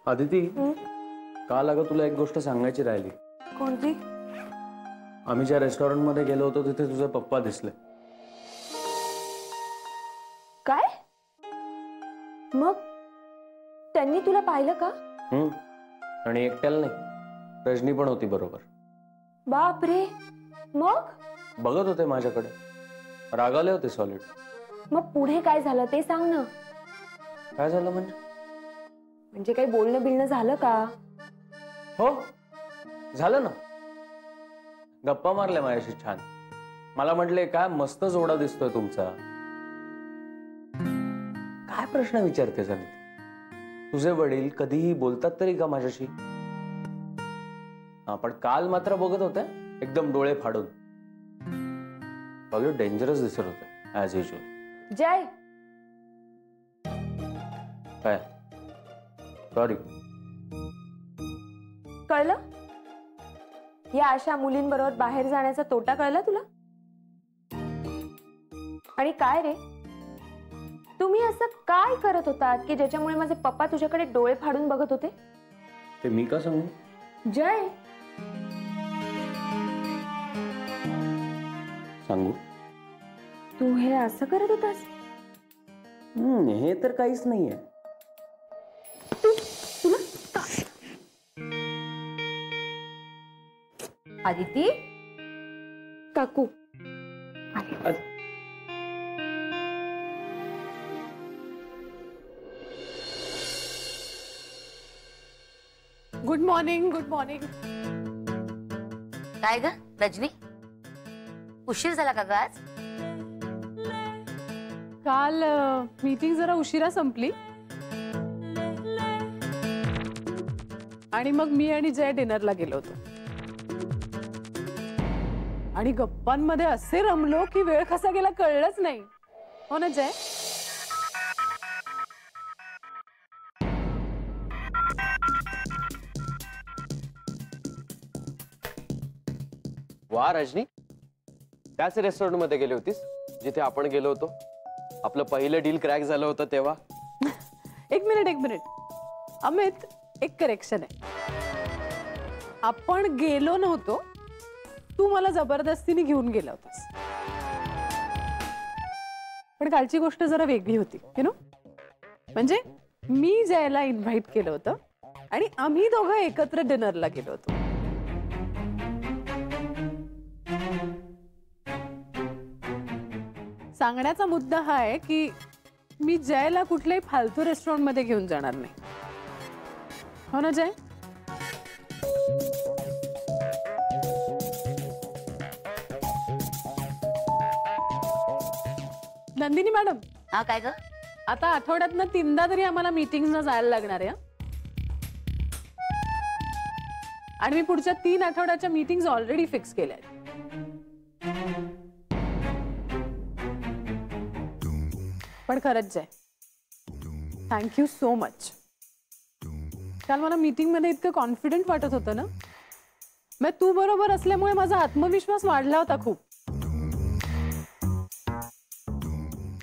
आदिती, काल अगं तुला एक गोष्ट सांगायची राहिली. कोणती? आम्ही ज्या रेस्टॉरंट मध्ये गेलो होतो तिथे तुझे पप्पा दिसले. काय? मग त्यांनी तुला पाहिलं का? आणि एकट्याला नाही, रजनी पण होती बरोबर. बापरे. मग बघत होते माझ्याकडे, रागावले होते सॉलिड. मग पुढे काय झालं ते सांग ना. काय झालं म्हणजे काही बोलणं बिलणं झालं का? हो झालं ना. गप्पा मारल्या माझ्याशी छान. मला म्हटले काय मस्त जोडा दिसतोय तुमचा. काय प्रश्न विचारतेस आदिती? तुझे वडील कधीही बोलतात तरी का माझ्याशी? हा, पण काल मात्र बघत होते एकदम डोळे फाडून. बघ डेंजरस दिसत होते ऍज युजुअल. जय, काय? सॉरी. कळलं? या अशा मुलींबरोबर बाहेर जाण्याचा तोटा कळला तुला? आणि काय रे, तुम्ही असं काय करत होतात की ज्याच्यामुळे माझे पप्पा तुझ्याकडे डोळे फाडून बघत होते? ते मी का सांगू? जय, सांगू? तू हे असं करत होतास? हे तर काहीच नाहीये. तुला आदिती, काकू गुड मॉर्निंग. Good morning. काय ग रजनी, उशीर झाला का ग आज? काल मीटिंग जरा उशिरा संपली आणि मग मी आणि जय डिनरला गेलो होतो आणि गप्पांमध्ये असे रमलो की वेळ कसा गेला कळलंच नाही. हो ना जय? वा रजनी, त्याच रेस्टॉरंट मध्ये गेली होतीस जिथे आपण गेलो होतो. आपलं पहिलं डील क्रॅक झालं होतं तेव्हा. एक मिनिट अमित, एक करेक्शन आहे. आपण गेलो नव्हतो, तू मला जबरदस्तीने घेऊन गेला होतास. पण कालची गोष्ट जरा वेगळी होती यु नो. म्हणजे मी जयला इन्व्हाइट केलं होतं आणि आम्ही दोघं एकत्र डिनरला गेलो होतो. सांगण्याचा मुद्दा हा आहे की मी जयला कुठल्याही फालतू रेस्टॉरंट मध्ये घेऊन जाणार नाही. हो ना जय? नंदिनी मॅडम. हा काय ग? आता आठवड्यातनं 3दा तरी आम्हाला मीटिंग्सना जायला लागणार आहे. आणि मी पुढच्या 3 आठवड्याच्या मीटिंग्स ऑलरेडी फिक्स केल्या आहेत. पण खरंच जय, थँक्यू सो मच. काल मला मीटिंग मध्ये इतकं कॉन्फिडंट वाटत होतं ना. मग तू बरोबर असल्यामुळे माझा आत्मविश्वास वाढला होता खूप.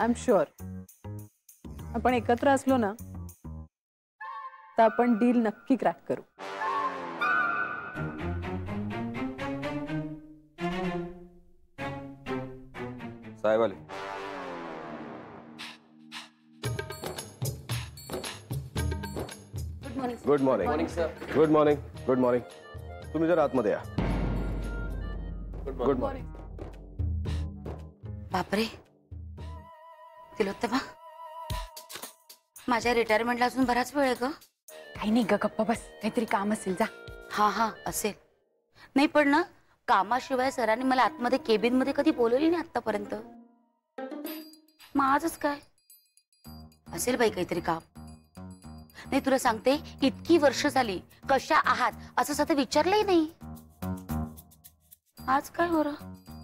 आय एम शुअर आपण एकत्र असलो ना तर आपण डील नक्की क्रॅक करू. साहेब आले. Good morning. Morning sir. Good morning. Good morning. तुम्ही जरा आतमध्ये या. Good morning. बापरे, तिलोत्तमा, माझ्या रिटायरमेंटला अजून बराच वेळ आहे ग. काही नाही ग, गप्पा बस. काहीतरी काम असेल, जा. हा असेल. नाही पण ना, कामाशिवाय सरांनी मला आतमध्ये केबिन मध्ये कधी बोलवली नाही आतापर्यंत. मग आजच काय असेल बाई काहीतरी काम. नाही तुला सांगते, इतकी वर्ष झाली कशा आहात असं साधं विचारलंही नाही. आज काय हो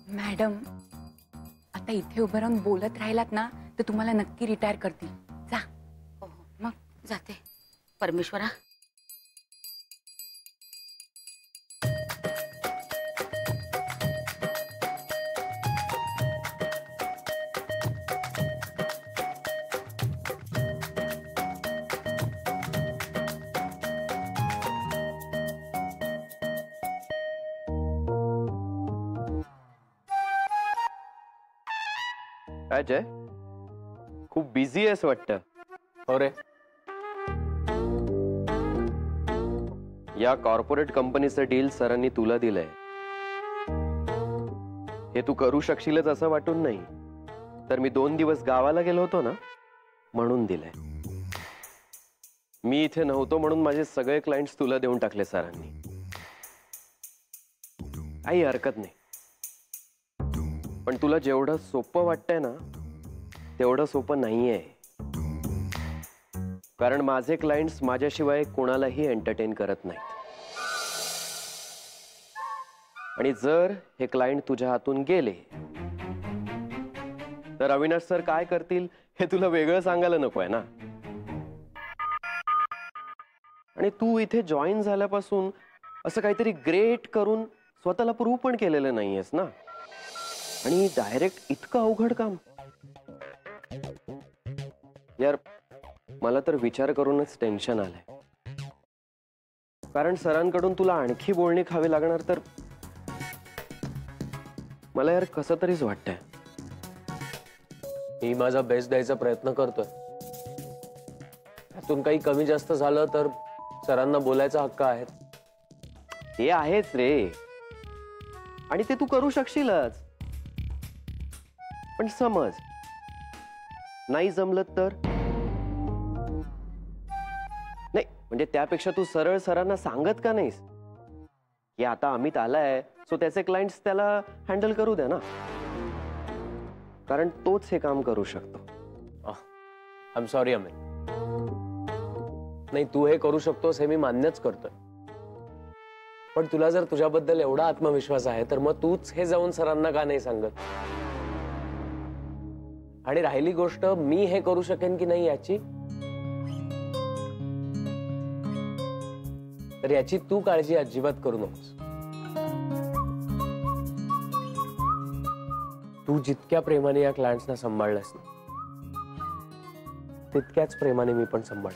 मॅडम, आता इथे उभं राहून बोलत राहिलात ना तर तुम्हाला नक्की रिटायर करतील. जा. हो मग जाते. परमेश्वरा, काय जय, खूप बिझी आहेस वाटतं. हो रे. या कॉर्पोरेट कंपनीचं डील सरांनी तुला दिलंय. हे तू करू शकशीलच असं वाटून नाही, तर मी 2 दिवस गावाला गेलो होतो ना म्हणून दिलंय. मी इथे नव्हतो म्हणून माझे सगळे क्लायंट्स तुला देऊन टाकले सरांनी. काही हरकत नाही, पण तुला जेवढं सोपं वाटतंय ना तेवढं सोपं नाहीये. कारण माझे क्लायंट्स माझ्याशिवाय कोणालाही एंटरटेन करत नाहीत. आणि जर हे क्लायंट तुझ्या हातून गेले तर अविनाश सर काय करतील हे तुला वेगळं सांगायला नकोय ना. आणि तू इथे जॉईन झाल्यापासून असं काहीतरी ग्रेट करून स्वतःला प्रूव्ह पण केलेलं नाहीयेस ना. आणि डायरेक्ट इतकं अवघड काम. यार मला तर विचार करूनच टेन्शन आलंय. कारण सरांकडून तुला आणखी बोलणी खावी लागणार तर मला यार कसं तरीच वाटतंय. मी माझा बेस्ट द्यायचा प्रयत्न करतोय. त्यातून काही कमी जास्त झालं तर सरांना बोलायचा हक्क आहे. ते आहेच रे, आणि ते तू करू शकशीलच. पण समज नाही जमलं तर नाही, म्हणजे त्यापेक्षा तू सरळ सरांना सांगत का नाहीस की आता अमित आलाय सो त्याचे क्लायंट्स त्याला हँडल करू द्या ना. कारण तोच हे काम करू शकतो. I am sorry Amit. नाही, तू हे करू शकतोस हे मी मान्यच करतोय. पण तुला जर तुझ्याबद्दल एवढा आत्मविश्वास आहे तर मग तूच हे जाऊन सरांना का नाही सांगत. आणि राहिली गोष्ट मी हे करू शकेन की नाही याची, तर याची तू काळजी अजिबात करू नकोस. तू जितक्या प्रेमाने या क्लायंट्सना सांभाळलास ना तितक्याच प्रेमाने मी पण सांभाळ.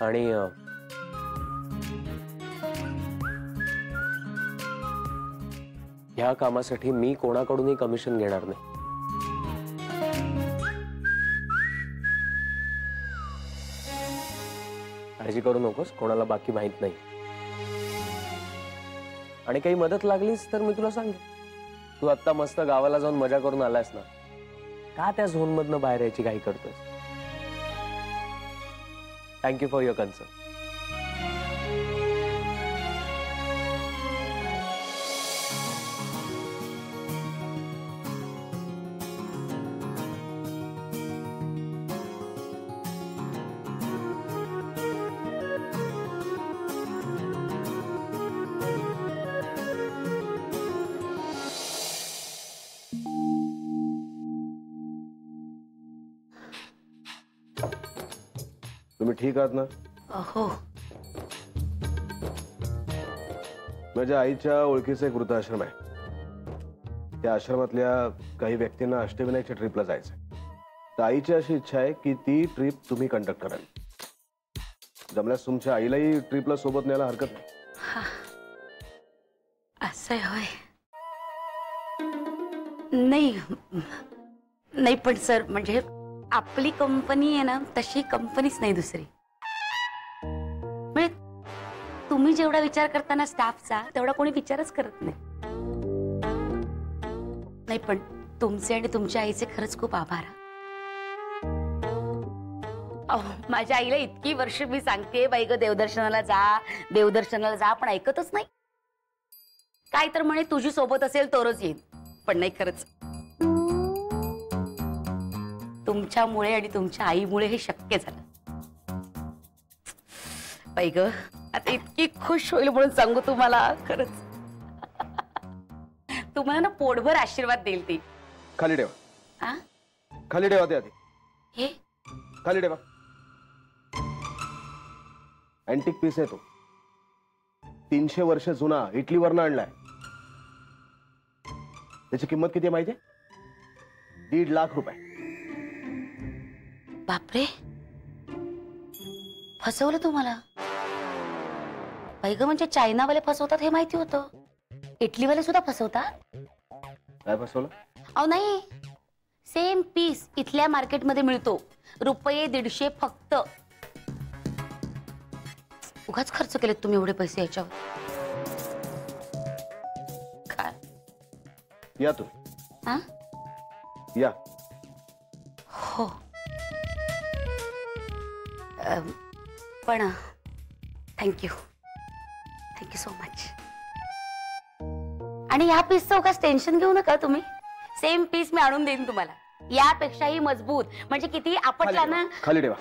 आणि ह्या कामासाठी मी कोणाकडूनही कमिशन घेणार नाही. काळजी करू नकोस, कोणाला बाकी माहित नाही. आणि काही मदत लागलीच तर मी तुला सांगेन. तू आता मस्त गावाला जाऊन मजा करून आलायस ना, का त्या झोन मधनं बाहेर यायची घाई करतोस. Thank you for your concern. तुम्ही ठीक आहात ना? हो. माझ्या आईच्या ओळखीचा एक वृद्धाश्रम आहे. त्या आश्रमातल्या काही व्यक्तींना अष्टविनायकच्या ट्रिपला जायचंय. तर आईची अशी इच्छा आहे की ती ट्रिप तुम्ही कंडक्ट कराल. जमल्यास तुमच्या आईलाही ट्रिपला सोबत न्यायला हरकत नाही. असं होय. नाही नाही, पण सर म्हणजे आपली कंपनी आहे ना तशी कंपनीच नाही दुसरी. म्हणजे तुम्ही जेवढा विचार करता ना स्टाफचा तेवढा कोणी विचारच करत नाही. नाही, पण तुमचे आणि तुमच्या आईचे खरंच खूप आभार. माझ्या आईला इतकी वर्ष मी सांगते बाई ग देवदर्शनाला जा, देवदर्शनाला जा, पण ऐकतच नाही. काय तर म्हणे तुझी सोबत असेल तरच येईल. पण नाही, खरंच तुमच्यामुळे आणि तुमच्या आईमुळे हे शक्य झालं. बाई ग आता इतकी खुश होईल म्हणून सांगू तुम्हाला. खरंच तुम्हाला ना पोटभर आशीर्वाद देईल ती. खाली ठेवा. हा, खाली ठेवा. ते आधी हे खाली ठेवा. अँटिक पीस आहे तो. 300 वर्ष जुना, इटलीवरनं आणलाय. त्याची किंमत किती आहे माहितीये? 1.5 लाख रुपये. बापरे, फसवलं तुम्हाला. बाई ग म्हणजे चायनावाले फसवतात हे माहिती होतं, इटलीवाले सुद्धा फसवतात. काय फसवलं? अहो नाही, सेम पीस इथल्या मार्केटमध्ये मिळतो, ₹150 फक्त. उगाच खर्च केलेत तुम्ही एवढे पैसे याच्यावर. काय या तू हा? या. हो. पण थँक्यू सो मच. आणि या पीसचं उगाच टेन्शन घेऊ नका तुम्ही. सेम पीस मी आणून देईन तुम्हाला, यापेक्षाही मजबूत. म्हणजे किती आपटला ना खाली ठेवा,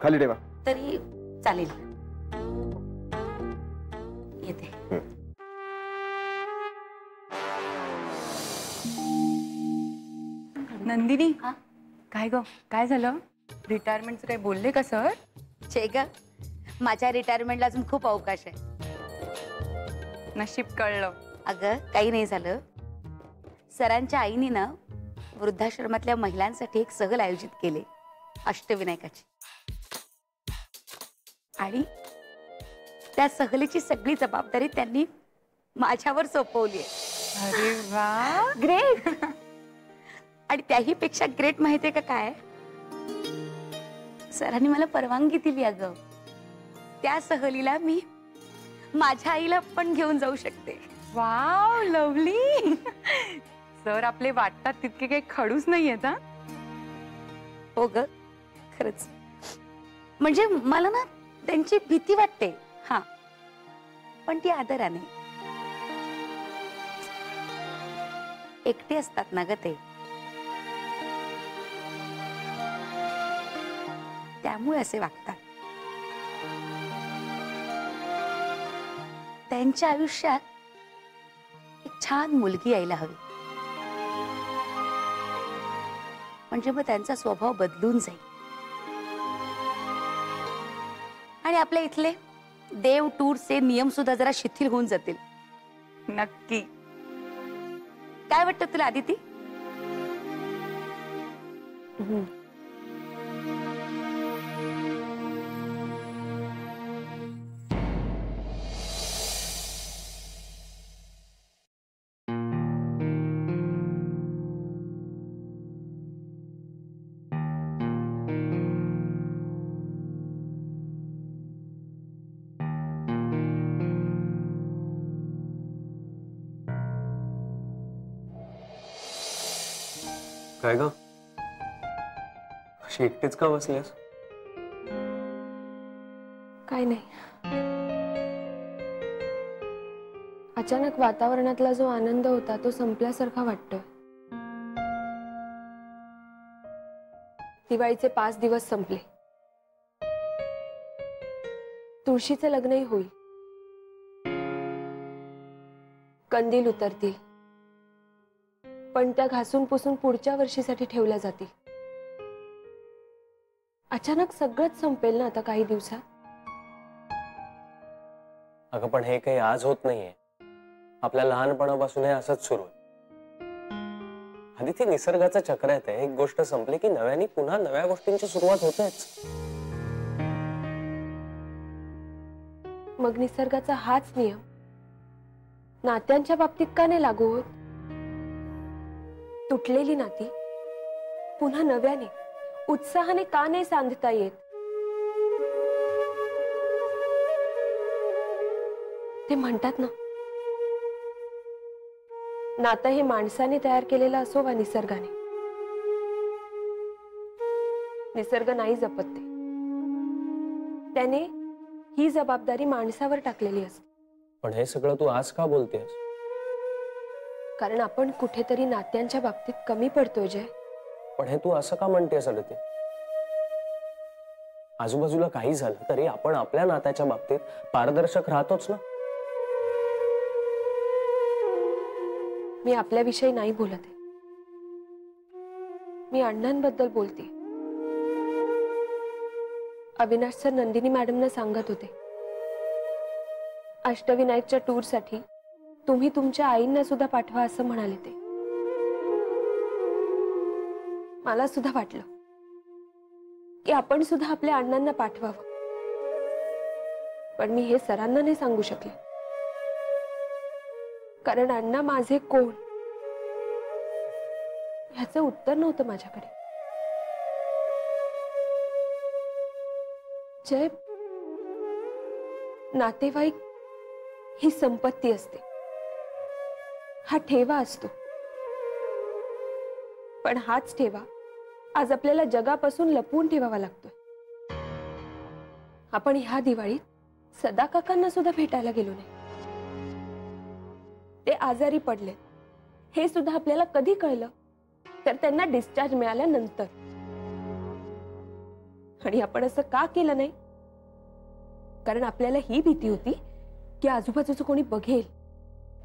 खाली ठेवा. तरी चालेल. येते. नंदिनी, हा? काय ग, काय झालं? रिटायरमेंटचं काही बोलले का सर? छे ग, माझ्या रिटायरमेंटला अजून खूप अवकाश आहे. नशीब कळलं. अगं काही नाही झालं. सरांच्या आईनी ना वृद्धाश्रमातल्या महिलांसाठी एक सहल आयोजित केले, अष्टविनायकाची. आणि त्या सहलीची सगळी जबाबदारी त्यांनी माझ्यावर सोपवली आहे. अरे वा, ग्रेट. आणि त्याही पेक्षा ग्रेट माहितीये का काय? सरांनी मला परवानगी दिली. अगं त्या सहलीला मी माझ्या आईला पण घेऊन जाऊ शकते. Wow, lovely. सर आपले वाटतात तितके काही खडूस नाहीयेत. हा, हो ग, खरंच. म्हणजे मला ना त्यांची भीती वाटते, हा, पण ती आदराने. एकटे असतात ना ग ते, त्यामुळे असे वागतात. त्यांच्या आयुष्यात एक छान मुलगी यायला हवी, म्हणजे मग त्यांचा स्वभाव बदलून जाईल. आणि आपल्या इथले देव टूरचे नियम सुद्धा जरा शिथिल होऊन जातील. नक्की. काय वाटतं तुला आदिती? काय ग, अशी एकटीच का बसलीस? काय नाही, अचानक वातावरणातला जो आनंद होता तो संपल्यासारखा वाटतोय. दिवाळीचे 5 दिवस संपले, तुळशीचं लग्नही होईल, कंदील उतरतील, पण त्या घासून पुसून पुढच्या वर्षीसाठी ठेवल्या जातील. अचानक सगळंच संपेल ना आता काही दिवसात. अगं पण हे काही आज होत नाहीये, आपल्या लहानपणापासून हे असंच सुरू आहे. आधी ते निसर्गाचं चक्र आहे. एक गोष्ट संपली की नव्याने पुन्हा नव्या गोष्टींची सुरुवात होतेच. मग निसर्गाचा हाच नियम नात्यांच्या बाबतीत का नाही लागू होत? तुटलेली नाती पुन्हा नव्याने उत्साहाने का नाही सांधता येत? ते म्हणतात ना, नातं हे माणसाने तयार केलेलं असो वा निसर्गाने, निसर्ग नाही जपत ते, त्याने ही जबाबदारी माणसावर टाकलेली असते. पण हे सगळं तू आज का बोलतेस? कारण आपण कुठेतरी नात्यांच्या बाबतीत कमी पडतोय जय. पण हे तू असं का म्हणतेस अदिती? आजूबाजूला काही झालं तरी आपण आपल्या नात्याच्या बाबतीत पारदर्शक राहतोच ना. मी आपल्याविषयी नाही बोलत आहे, मी अण्णांबद्दल बोलते. अविनाश सर नंदिनी मॅडमना सांगत होते, अष्टविनायकच्या टूर साठी तुम्ही तुमच्या आईंना सुद्धा पाठवा असं म्हणाले ते. मला सुद्धा वाटलं की आपण सुद्धा आपल्या अण्णांना पाठवावं, पण मी हे सरांना नाही सांगू शकले, कारण अण्णा माझे कोण ह्याचं उत्तर नव्हतं माझ्याकडे. जय, नातेवाईक ही संपत्ती असते, हा ठेवा असतो. पण हाच ठेवा आज आपल्याला जगापासून लपवून ठेवावा लागतोय. आपण ह्या दिवाळीत सदा काकांना सुद्धा भेटायला गेलो नाही. ते आजारी पडले हे सुद्धा आपल्याला कधी कळलं तर त्यांना डिस्चार्ज मिळाल्यानंतर. आणि आपण असं का केलं नाही? कारण आपल्याला ही भीती होती की आजूबाजूचं कोणी बघेल,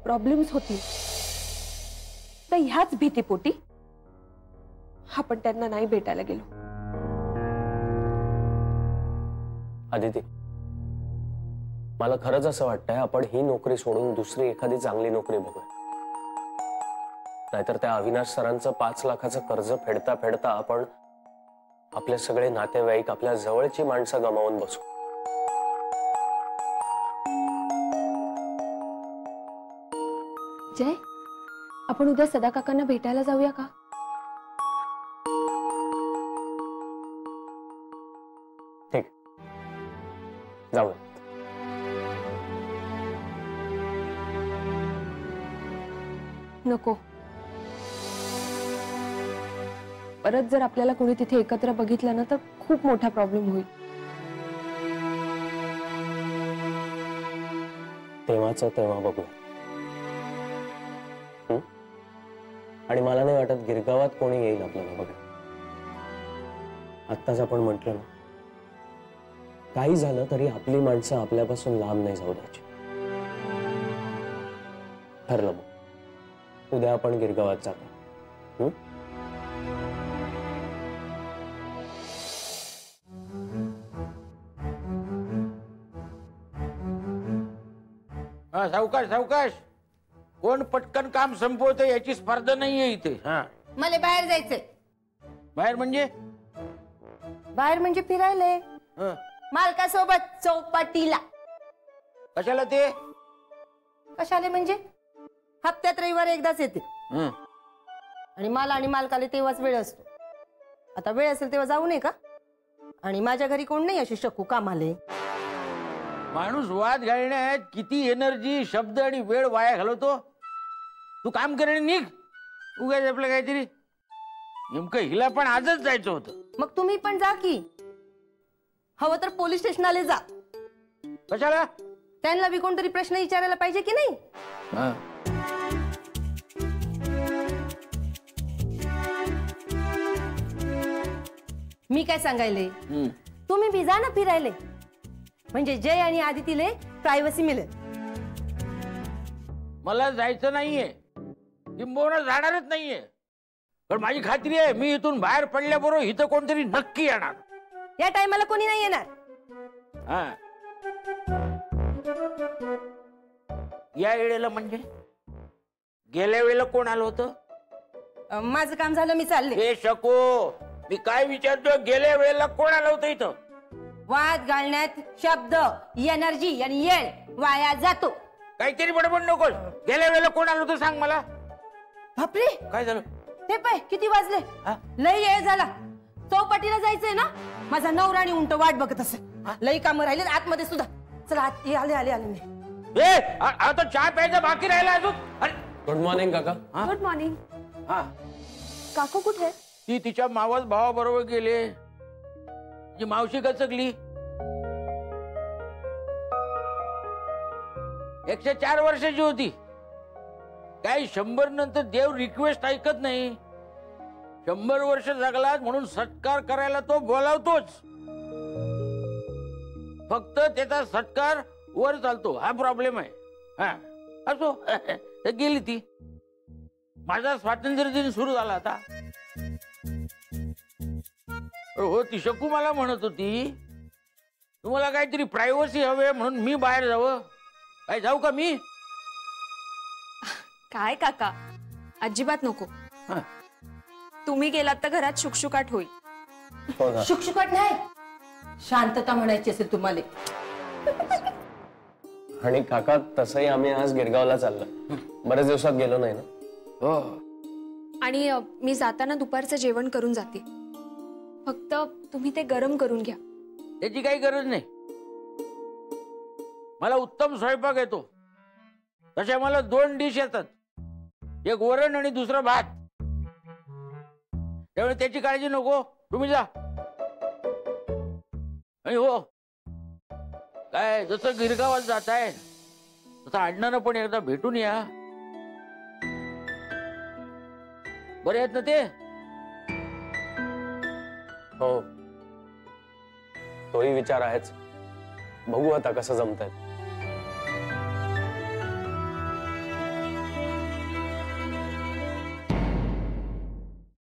प्रॉब्लेम्स होतील. तर ह्याच भीतीपोटी आपण त्यांना नाही भेटायला गेलो. आदिती, मला खरंच असं वाटतंय आपण ही नोकरी सोडून दुसरी एखादी चांगली नोकरी बघूया. नाहीतर त्या अविनाश सरांचं 5 लाखाचं कर्ज फेडता फेडता आपण आपले सगळे नातेवाईक, आपल्या जवळची माणसं गमावून बसू. जय, आपण उद्या सदा काकांना भेटायला जाऊया का? ठीक, जाऊया. नको. परत जर आपल्याला कोणी तिथे एकत्र बघितलं ना तर खूप मोठा प्रॉब्लेम होईल. तेव्हाच तेव्हा बघू. आणि मला नाही वाटत गिरगावात कोणी येईल आपल्याला बघा. आत्ताच आपण म्हटलं ना, काही झालं तरी आपली माणसं आपल्यापासून लांब नाही जाऊ द्यायची. ठरलं मग, उद्या आपण गिरगावात जातो. सावकाश सावकाश, कोण पटकन काम संपवतं याची स्पर्धा नाहीये इथे. मला बाहेर जायचंय. बाहेर म्हणजे? बाहेर म्हणजे फिरायले मालकासोबत चौपाटीला. कशाला ते? कशाले म्हणजे हप्त्यात रविवार एकदाच येते आणि मला आणि मालकाला तेव्हाच वेळ असतो. आता वेळ असेल तेव्हा जाऊ नये का? आणि माझ्या घरी कोण नाही अशी शकू कामाले. माणूस वाद घालण्यात किती एनर्जी, शब्द आणि वेळ वाया घालवतो. तू काम करे निघ. उगाच आपलं काहीतरी. नेमकं हिला पण आजच जायचं होतं. मग तुम्ही पण जा की. हवं तर पोलीस स्टेशनला जा. कशाला? त्यांना बी कोणतरी प्रश्न विचारायला पाहिजे की नाही? मी काय सांगायले, तुम्ही बी जा ना फिरायले. म्हणजे जय आणि आदितीले प्रायव्हसी मिळेल. मला जायचं नाहीये, किंबहुना जाणारच नाहीये. पण माझी खात्री आहे मी इथून बाहेर पडल्याबरोबर इथं कोणतरी नक्की येणार. या टायमाला कोणी नाही येणार. या वेळेला म्हणजे गेल्या वेळेला कोण आलं होतं? माझं काम झालं, मी चालले. हे शको, मी काय विचारतो, गेल्या वेळेला कोण आलं होतं इथं? वाद घालण्यात शब्द, एनर्जी आणि येळ वाया जातो. काहीतरी बडबड नकोस. गेल्या वेळेला कोण आलं होतं सांग मला. बापरे, काय झालं? ते पाय किती वाजले. लई वेळ झाला. चौपाटीला जायचंय ना. माझा नवरा आणि उंट वाट बघत असेल. लई कामं राहिले आतमध्ये सुद्धा. चला आत. आले आले आले मी. आता चहा प्यायचा बाकी राहिला अजून. गुड मॉर्निंग काका. Good morning. काकू कुठे आहे? ती तिच्या मावस भावाबरोबर गेले. जी मावशी गचकली. 104 वर्षाची होती. काही 100 नंतर देव रिक्वेस्ट ऐकत नाही. 100 वर्ष जगला म्हणून सत्कार करायला तो बोलावतोच. फक्त त्याचा सत्कार वर चालतो, हा प्रॉब्लेम आहे. असो, गेली ती. माझा स्वातंत्र्य दिन सुरू झाला आता. हो, ती शकू मला म्हणत होती तुम्हाला काहीतरी प्रायव्हसी हवे म्हणून मी बाहेर जावं. काय जाऊ का मी? काय काका, अजिबात नको. तुम्ही गेलात तर घरात शुकशुकाट होईल. शुकशुकाट नाही, शांतता म्हणायची असेल तुम्हाला. आणि काका, तसंही आम्ही आज गिरगावला चाललो. बरेच दिवसात गेलो नाही ना. हो. आणि मी जाताना दुपारचं जेवण करून जाते. फक्त तुम्ही ते गरम करून घ्या. त्याची काही गरज नाही. मला उत्तम स्वयंपाक येतो. तशा मला 2 डिश येतात, एक वरण आणि दुसरा भात. त्यामुळे त्याची काळजी नको, तुम्ही जा. आणि हो, काय जसं गिरगावात जात आहे तसं अण्णांना पण एकदा भेटून या. बरे आहेत ना ते? हो, तोही विचार आहेच. बघू आता कसं जमतंय.